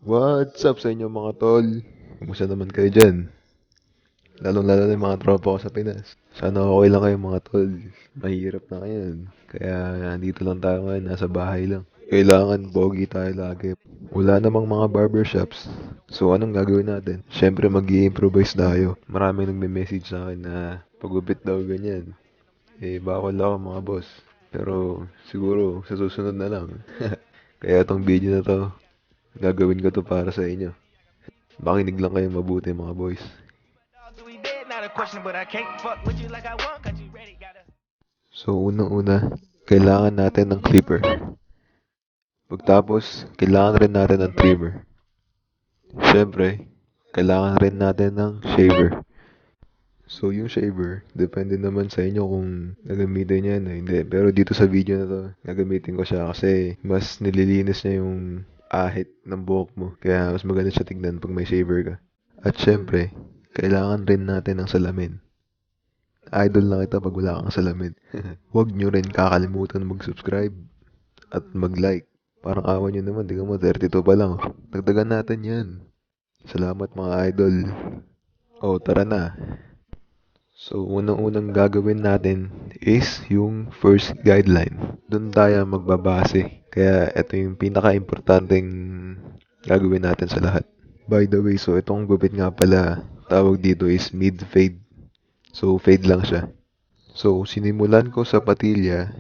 What's up sa inyo mga tol? Kumusta naman kayo dyan? Lalong-lalo na yung mga tropa ko sa Pinas. Sana okay lang kayo mga tol. Mahirap na ngayon. Kaya dito lang tayo ngayon, nasa bahay lang. Kailangan pogi tayo lagi. Wala namang mga barbershops. So anong gagawin natin? Siyempre mag-i-improvise tayo. Maraming nagme-message sa akin na pagupit daw ganyan. Bawal ako mga boss. Pero siguro sa susunod na lang. Kaya tong video na to, gagawin ko to para sa inyo. Makinig lang kayo mabuti mga boys. So unang-una, kailangan natin ng clipper. Pagtapos, kailangan rin natin ng trimmer. Siyempre, kailangan rin natin ng shaver. So yung shaver, depende naman sa inyo kung gagamitin niya na hindi. Pero dito sa video na to, gagamitin ko siya kasi mas nililinis niya yung ahit ng buhok mo. Kaya mas maganda siya tignan pag may shaver ka. At syempre, kailangan rin natin ng salamin. Idol na kita pag wala kang salamin. Huwag nyo rin kakalimutan mag-subscribe at mag-like. Parang awan nyo naman, di ka mo, 32 pa lang. Dagdagan natin yan. Salamat mga idol. Oh, tara na. So, unang-unang gagawin natin is yung first guideline. Doon tayo magbabase. Kaya ito yung pinaka-importanting gagawin natin sa lahat. By the way, so itong gupit nga pala, tawag dito is mid-fade. So, fade lang siya. So, sinimulan ko sa patilya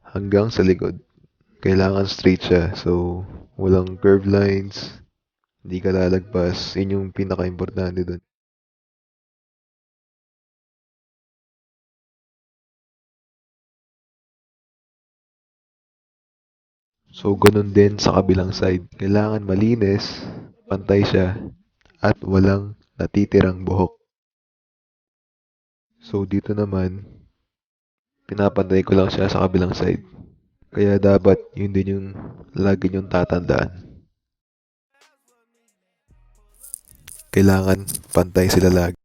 hanggang sa likod. Kailangan straight siya. So, walang curve lines, hindi ka lalagpas. Yun yung pinaka-importante dun. So, ganun din sa kabilang side. Kailangan malinis, pantay siya, at walang natitirang buhok. So, dito naman, pinapantay ko lang siya sa kabilang side. Kaya dapat yun din yung lagi yung tatandaan. Kailangan pantay sila lagi.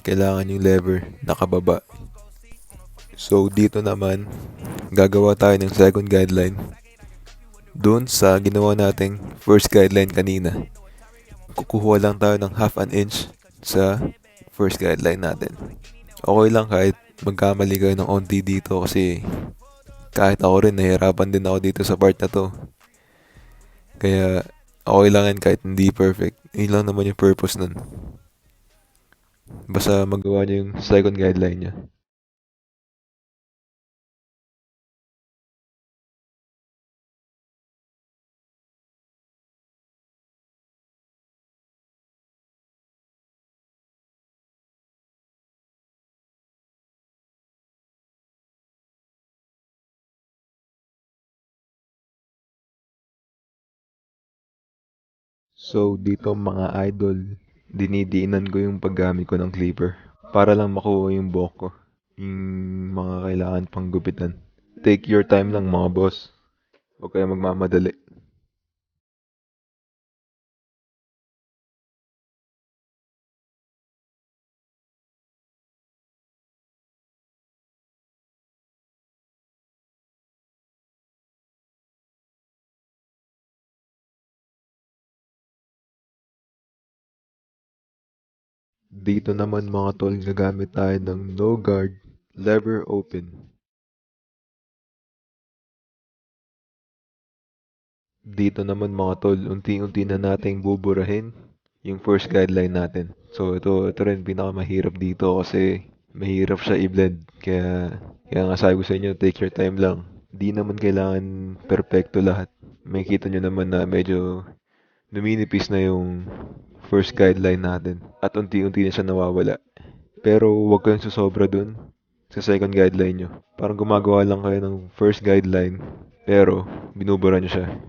Kailangan yung lever nakababa. So, dito naman, gagawa tayo ng second guideline doon sa ginawa nating first guideline kanina. Kukuha lang tayo ng half an inch sa first guideline natin. Okay lang kahit magkamali kayo ng onti dito kasi kahit ako rin nahihirapan din ako dito sa part na to. Kaya okay lang yan kahit hindi perfect. Yun lang naman yung purpose nun. Basta magawa niyo yung second guideline niya. So, dito mga idol, dinidiinan ko yung paggamit ko ng clipper para lang makuha yung buhok ko. Yung mga kailangan pang gupitan. Take your time lang mga boss. Huwag kayo magmamadali. Dito naman mga tol, gagamit tayo ng no guard, lever open. Dito naman mga tol, unti-unti na nating buburahin yung first guideline natin. So ito rin pinakamahirap dito kasi mahirap siya i-blend. Kaya nga sabi ko sa inyo, take your time lang. Di naman kailangan perfecto lahat. May kita nyo naman na medyo numinipis na yung first guideline natin at unti-unti na siya nawawala. Pero huwag kayong susobra dun sa second guideline nyo. Parang gumagawa lang kayo ng first guideline pero binubura nyo siya.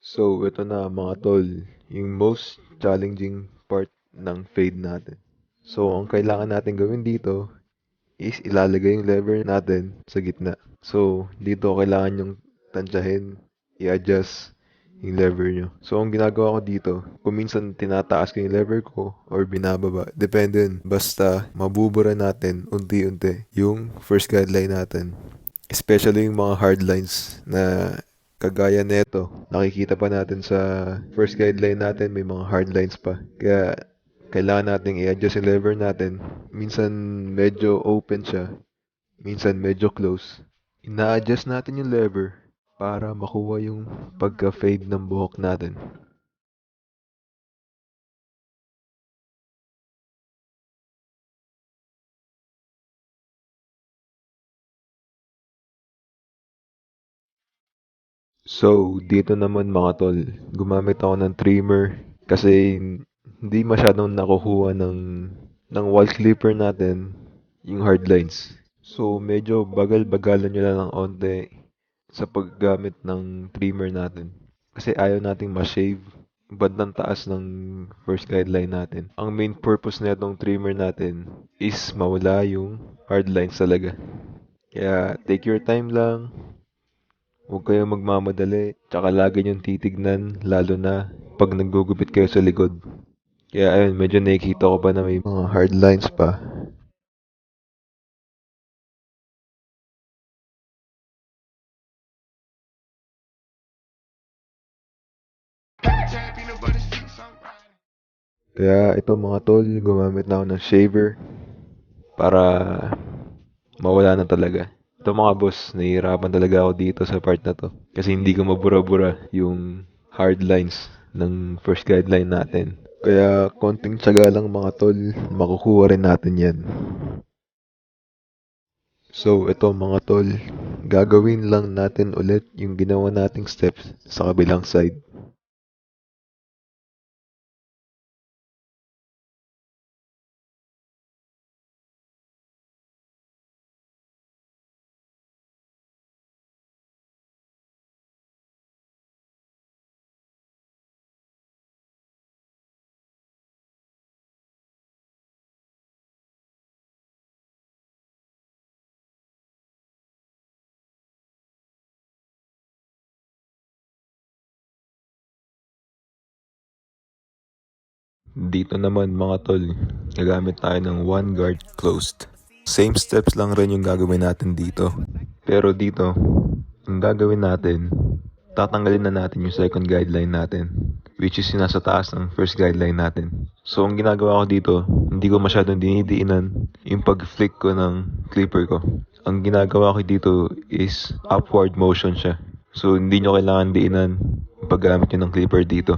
So, ito na mga tol, yung most challenging part ng fade natin. So, ang kailangan natin gawin dito is ilalagay yung lever natin sa gitna. So, dito kailangan yung tansyahin, i-adjust yung lever nyo. So, ang ginagawa ko dito, kung minsan tinataas ko yung lever ko or binababa, depende yun. Basta, mabubura natin unti-unti yung first guideline natin. Especially yung mga hard lines na kagaya neto. Nakikita pa natin sa first guideline natin may mga hard lines pa. Kaya kailangan nating i-adjust yung lever natin. Minsan medyo open siya, minsan medyo close. Ina-adjust natin yung lever para makuha yung pagka-fade ng buhok natin. So, dito naman mga tol, gumamit ako ng trimmer kasi hindi masyadong nakukuha ng wall clipper natin yung hard lines. So, medyo bagal-bagalan nyo lang ng onte sa paggamit ng trimmer natin. Kasi ayaw nating ma-shave bandang taas ng first guideline natin. Ang main purpose na itong trimmer natin is mawala yung hard lines talaga. Kaya take your time lang, huwag kayong magmamadali, tsaka lagi niyong titignan, lalo na pag naggugupit kayo sa likod. Kaya ayun, medyo nakikita ko pa na may mga hard lines pa. Kaya ito mga tol, gumamit na ako ng shaver para mawala na talaga. Ito mga boss, nahihirapan talaga ako dito sa part na to. Kasi hindi ko mabura-bura yung hard lines ng first guideline natin. Kaya konting tiyaga lang mga tol, makukuha rin natin yan. So, ito mga tol, gagawin lang natin ulit yung ginawa nating steps sa kabilang side. Dito naman mga tol, gagamit tayo ng one guard closed. Same steps lang rin yung gagawin natin dito. Pero dito, yung gagawin natin, tatanggalin na natin yung second guideline natin, which is yung nasa taas ng first guideline natin. So, ang ginagawa ko dito, hindi ko masyadong dinidiinan yung pag-flick ko ng clipper ko. Ang ginagawa ko dito is upward motion siya. So, hindi nyo kailangan diinan yung paggamit nyo ng clipper dito.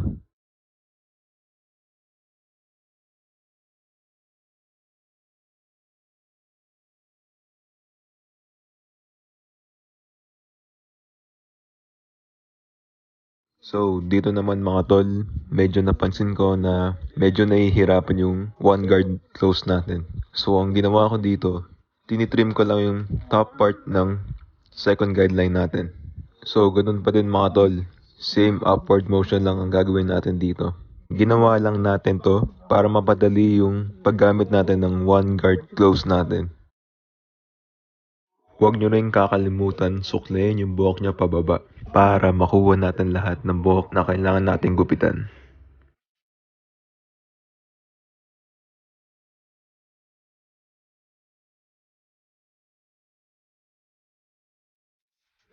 So, dito naman mga tol, medyo napansin ko na medyo nahihirapan yung one guard close natin. So, ang ginawa ko dito, tinitrim ko lang yung top part ng second guideline natin. So, ganun pa din mga tol, same upward motion lang ang gagawin natin dito. Ginawa lang natin to para mapadali yung paggamit natin ng one guard close natin. Huwag nyo rin kakalimutan suklayin yung buhok nyo pababa para makuha natin lahat ng buhok na kailangan nating gupitan.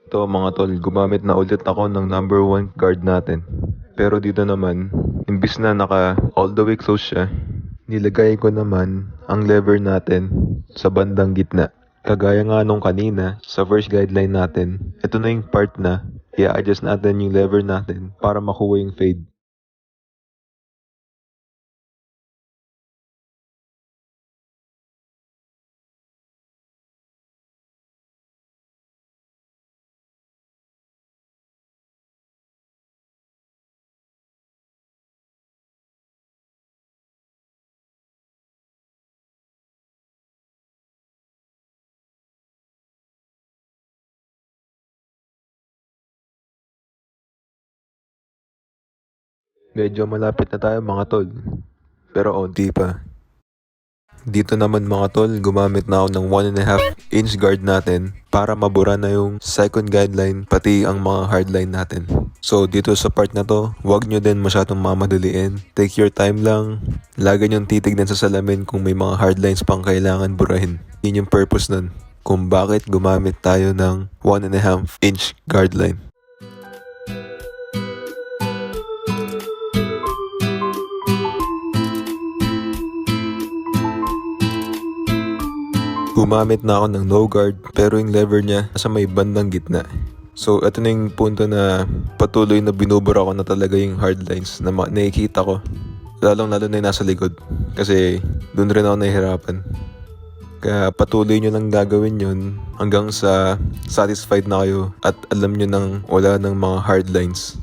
Ito mga tol, gumamit na ulit ako ng number 1 guard natin. Pero dito naman, imbis na naka all the way close siya, nilagay ko naman ang lever natin sa bandang gitna. Kagaya nga nung kanina, sa first guideline natin, ito na yung part na i-adjust natin yung lever natin para makuha yung fade. Medyo malapit na tayo mga tol, pero onti pa. Dito naman mga tol, gumamit na ako ng 1.5 inch guard natin para mabura na yung second guideline pati ang mga hardline natin. So dito sa part na to, huwag nyo din masyadong mamadaliin. Take your time lang. Lagi nyong titignan sa salamin kung may mga hardlines pang kailangan burahin. Yun yung purpose nun, kung bakit gumamit tayo ng 1.5 inch guard line. Gumamit na ako ng no guard pero yung lever niya nasa may bandang gitna. So ito na yung punto na patuloy na binubura ko na talaga yung hardlines na nakikita ko. Lalong lalo na yung nasa likod kasi dun rin ako nahihirapan. Kaya patuloy nyo lang gagawin yun hanggang sa satisfied na kayo at alam nyo nang wala ng mga hardlines.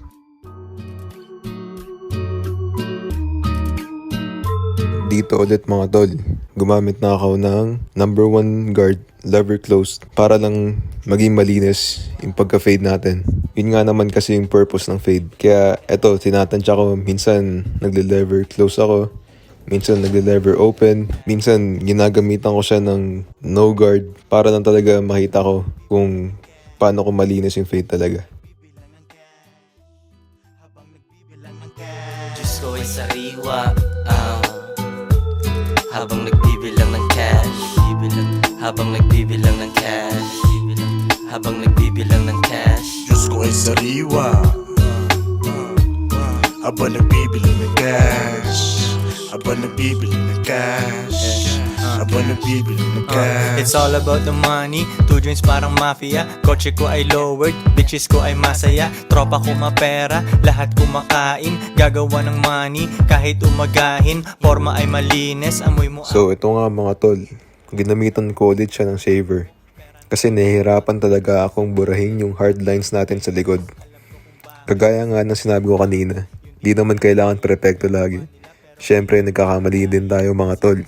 Dito ulit mga tol, gumamit na ako ng number 1 guard lever closed para lang maging malinis yung pagka-fade natin. Yun nga naman kasi yung purpose ng fade. Kaya eto, tinatansya ko, minsan nagle-lever close ako, minsan nagle-lever open, minsan ginagamitan ko siya ng no guard para lang talaga makita ko kung paano ko malinis yung fade talaga. Diyos ko ay sariwa, habang nagbibilang ng cash, habang nagbibilang ng cash, habang nagbibilang ng cash. Diyos ko ay sariwa, habang nagbibilang ng cash, habang nagbibilang ng cash, habang nagbibilang ng cash. It's all about the money, 2 joints parang mafia. Kotse ko ay lowered, bitches ko ay masaya. Tropa ko mapera, lahat kumakain. Gagawa ng money, kahit umagahin. Forma ay malinis, amoy mo. So ito nga mga tol, ginamitan ko ulit siya ng shaver. Kasi nahihirapan talaga akong burahin yung hardlines natin sa likod. Kagaya nga ng sinabi ko kanina, di naman kailangan perfecto lagi. Syempre nagkakamali din tayo mga tol.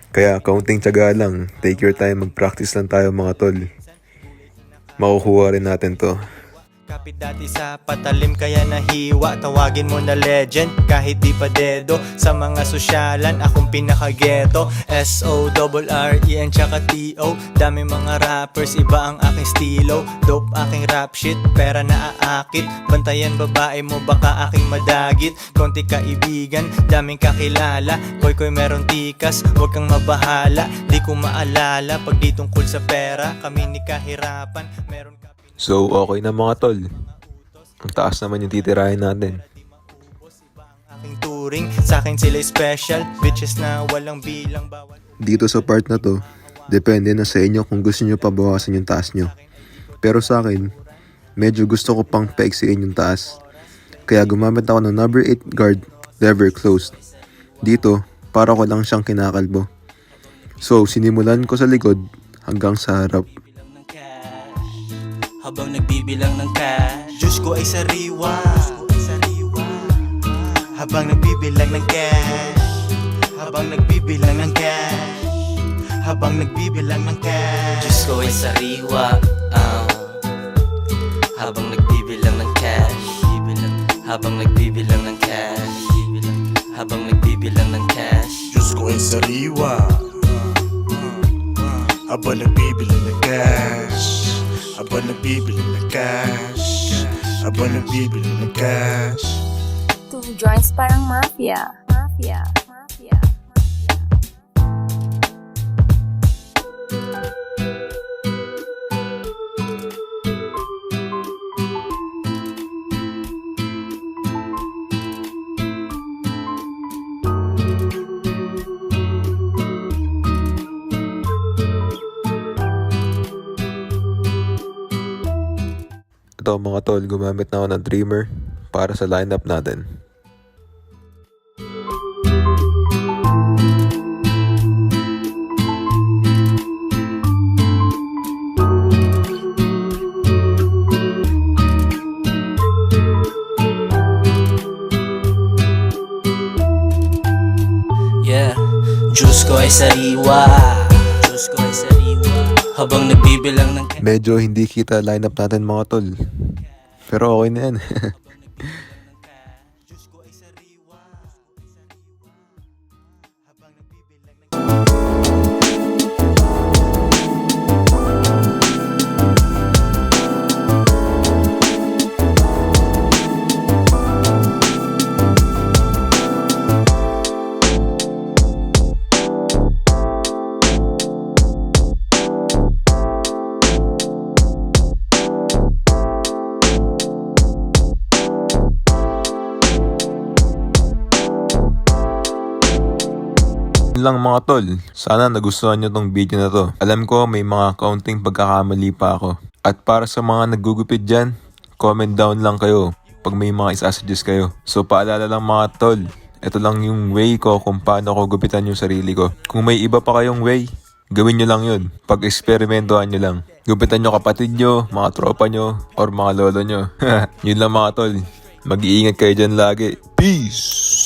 Kaya kaunting tiyaga lang, take your time, mag-practice lang tayo mga tol. Makukuha rin natin to. Kapit dati sa patalim kaya nahiwa. Tawagin mo na legend kahit di pa dedo. Sa mga sosyalan akong pinaka-ghetto. S-O-R-R-E-N tsaka T-O. Dami mga rappers, iba ang aking stilo. Dope aking rap shit, pera na aakit. Bantayan babae mo baka aking madagit. Konti kaibigan, daming kakilala. Koykoy meron tikas, huwag kang mabahala. Di ko maalala pag di tungkol sa pera. Kami ni kahirapan, meron ka. So okay na mga tol. Ang taas naman yung titirahin natin. Aking turing, sa akin sila special. Bitches na walang bilang bawal. Dito sa part na to, depende na sa inyo kung gusto nyo pabawasan yung taas nyo. Pero sa akin, medyo gusto ko pang paiksiin yung taas. Kaya gumamit ako ng number 8 guard lever closed. Dito, para ko lang siyang kinakalbo. So sinimulan ko sa likod hanggang sa harap. Habang nagbibilang ng cash, Diyos ko ay sariwa, habang nagbibilang ng cash. Habang nagbibilang ng cash. Habang nagbibilang ng cash. Diyos ko ay sariwa, habang nagbibilang ng cash. Habang nagbibilang ng cash. Habang nagbibilang ng cash. Diyos ko ay sariwa, habang nagbibili ng cash. Habang nagbibili ng cash. Habang nagbibili ng cash. Two joints parang mafia. Ito mga tol, gumamit na ako ng trimmer para sa lineup natin. Yeah, Diyos ko ay sariwa. Diyos ko ay sariwa, habang nagbibilang ng cash. Medyo hindi kita lineup natin mga tol, pero okay na yan. Yun lang mga tol, sana nagustuhan nyo tong video na to. Alam ko may mga counting pagkakamali pa ako. At para sa mga naggugupit dyan, comment down lang kayo pag may mga isa-suggest kayo. So paalala lang mga tol, ito lang yung way ko kung paano ko gupitan yung sarili ko. Kung may iba pa kayong way, gawin nyo lang yun. Pag-eksperimentohan nyo lang. Gupitan nyo kapatid nyo, mga tropa nyo, or mga lolo nyo. Yun lang mga tol, mag-iingat kayo dyan lagi. Peace!